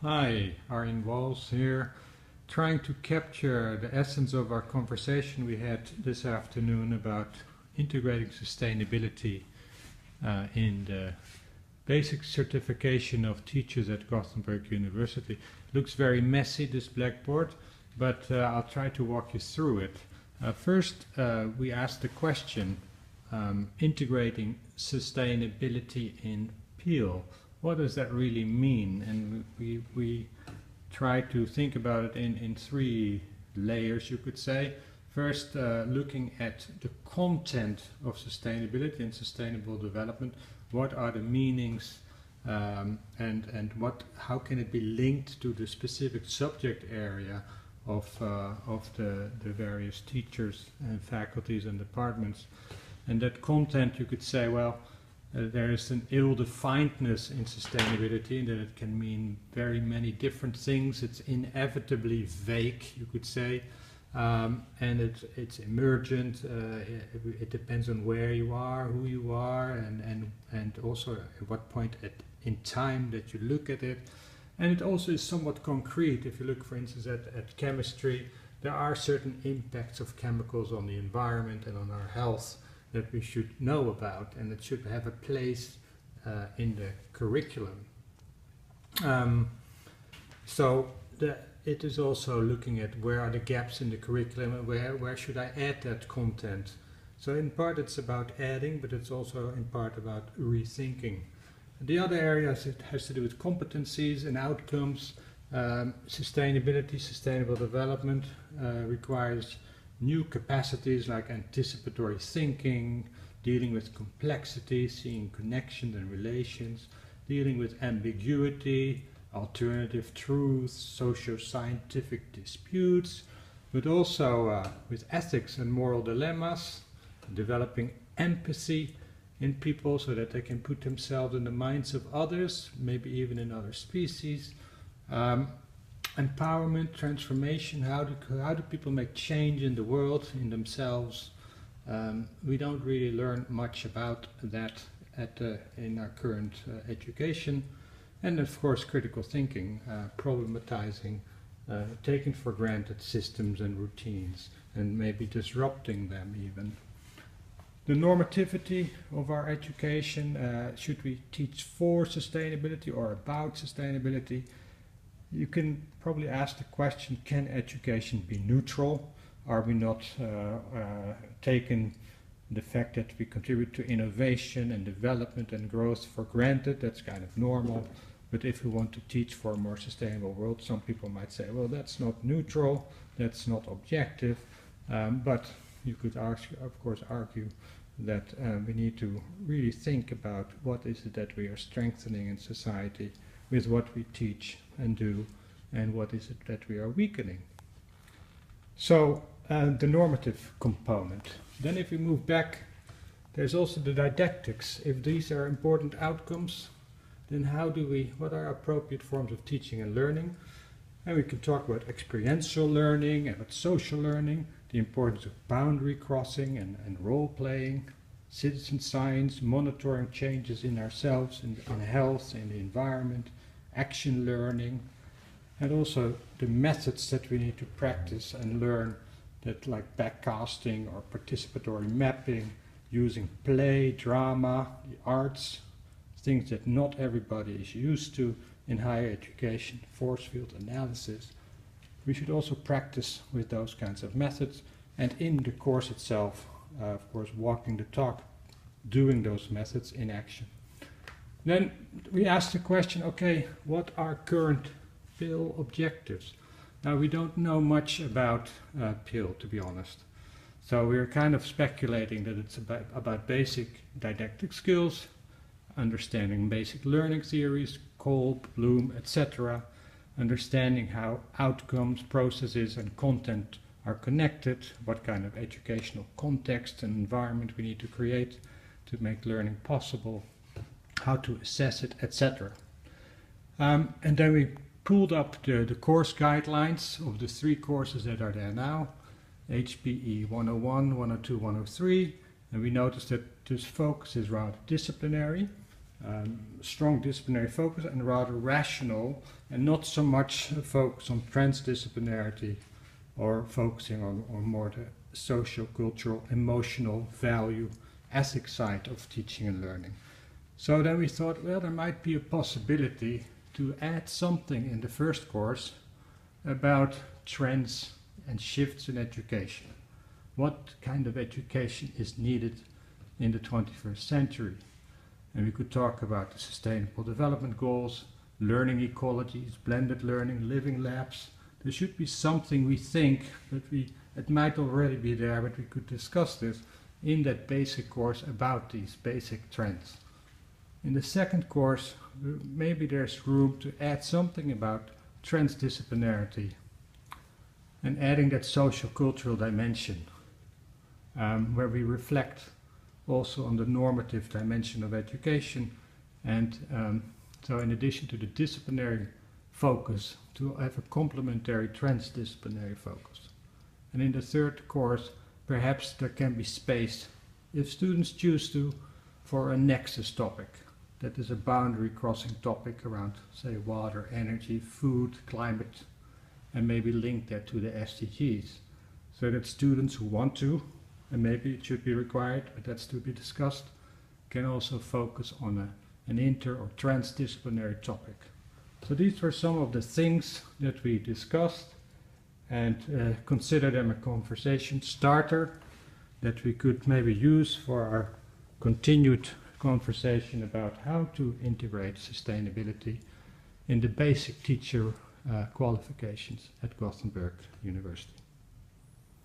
Hi, Arjen Walls here, trying to capture the essence of our conversation we had this afternoon about integrating sustainability in the basic certification of teachers at Gothenburg University. It looks very messy, this blackboard, but I'll try to walk you through it. First, we asked the question, integrating sustainability in PIL. What does that really mean? And we try to think about it in three layers, you could say. First, looking at the content of sustainability and sustainable development. What are the meanings and how can it be linked to the specific subject area of the various teachers and faculties and departments? And that content, you could say, well, there is an ill-definedness in sustainability, and that it can mean very many different things. It's inevitably vague, you could say, and it's emergent. It depends on where you are, who you are, and also at what point in time that you look at it. And it also is somewhat concrete. If you look, for instance, at chemistry, there are certain impacts of chemicals on the environment and on our health that we should know about, and it should have a place in the curriculum. It is also looking at where are the gaps in the curriculum and where should I add that content. So in part it's about adding, but it's also in part about rethinking. The other areas, it has to do with competencies and outcomes. Sustainability, sustainable development requires new capacities like anticipatory thinking, dealing with complexity, seeing connections and relations, dealing with ambiguity, alternative truths, socio-scientific disputes, but also with ethics and moral dilemmas, developing empathy in people so that they can put themselves in the minds of others, maybe even in other species. Empowerment, transformation, how do people make change in the world, in themselves? We don't really learn much about that in our current education. And of course critical thinking, problematizing, taking for granted systems and routines, and maybe disrupting them even. The normativity of our education, should we teach for sustainability or about sustainability? You can probably ask the question, can education be neutral? Are we not taking the fact that we contribute to innovation and development and growth for granted? That's kind of normal. But if we want to teach for a more sustainable world, some people might say, well, that's not neutral, that's not objective. But you could, of course, argue that we need to really think about what is it that we are strengthening in society with what we teach and do, and what is it that we are weakening. So the normative component. Then if we move back, there's also the didactics. If these are important outcomes, then what are appropriate forms of teaching and learning? And we can talk about experiential learning, about social learning, the importance of boundary crossing and role playing, citizen science, monitoring changes in ourselves, in health, in the environment, action learning, and also the methods that we need to practice and learn, that like backcasting or participatory mapping, using play, drama, the arts, things that not everybody is used to in higher education, force field analysis. We should also practice with those kinds of methods, and in the course itself, of course, walking the talk, doing those methods in action. Then we asked the question, okay, what are current PIL objectives? Now, we don't know much about PIL, to be honest. So we're kind of speculating that it's about basic didactic skills, understanding basic learning theories, Kolb, Bloom, etc., understanding how outcomes, processes, and content are connected, what kind of educational context and environment we need to create to make learning possible, how to assess it, etc. And then we pulled up the course guidelines of the three courses that are there now, HPE 101, 102, 103, and we noticed that this focus is rather disciplinary. strong disciplinary focus and rather rational, and not so much focus on transdisciplinarity or focusing on more the social, cultural, emotional, value, ethic side of teaching and learning. So then we thought, well, there might be a possibility to add something in the first course about trends and shifts in education. What kind of education is needed in the 21st century? And we could talk about the Sustainable Development Goals, learning ecologies, blended learning, living labs. There should be something we think that it might already be there, but we could discuss this in that basic course about these basic trends. In the second course, maybe there's room to add something about transdisciplinarity and adding that social cultural dimension, where we reflect also on the normative dimension of education, and so in addition to the disciplinary focus, to have a complementary transdisciplinary focus. And in the third course, perhaps there can be space, if students choose to, for a nexus topic. That is a boundary crossing topic around, say, water, energy, food, climate, and maybe link that to the SDGs. So that students who want to, and maybe it should be required, but that's to be discussed, can also focus on an inter or transdisciplinary topic. So these were some of the things that we discussed, and consider them a conversation starter that we could maybe use for our continued conversation about how to integrate sustainability in the basic teacher qualifications at Gothenburg University.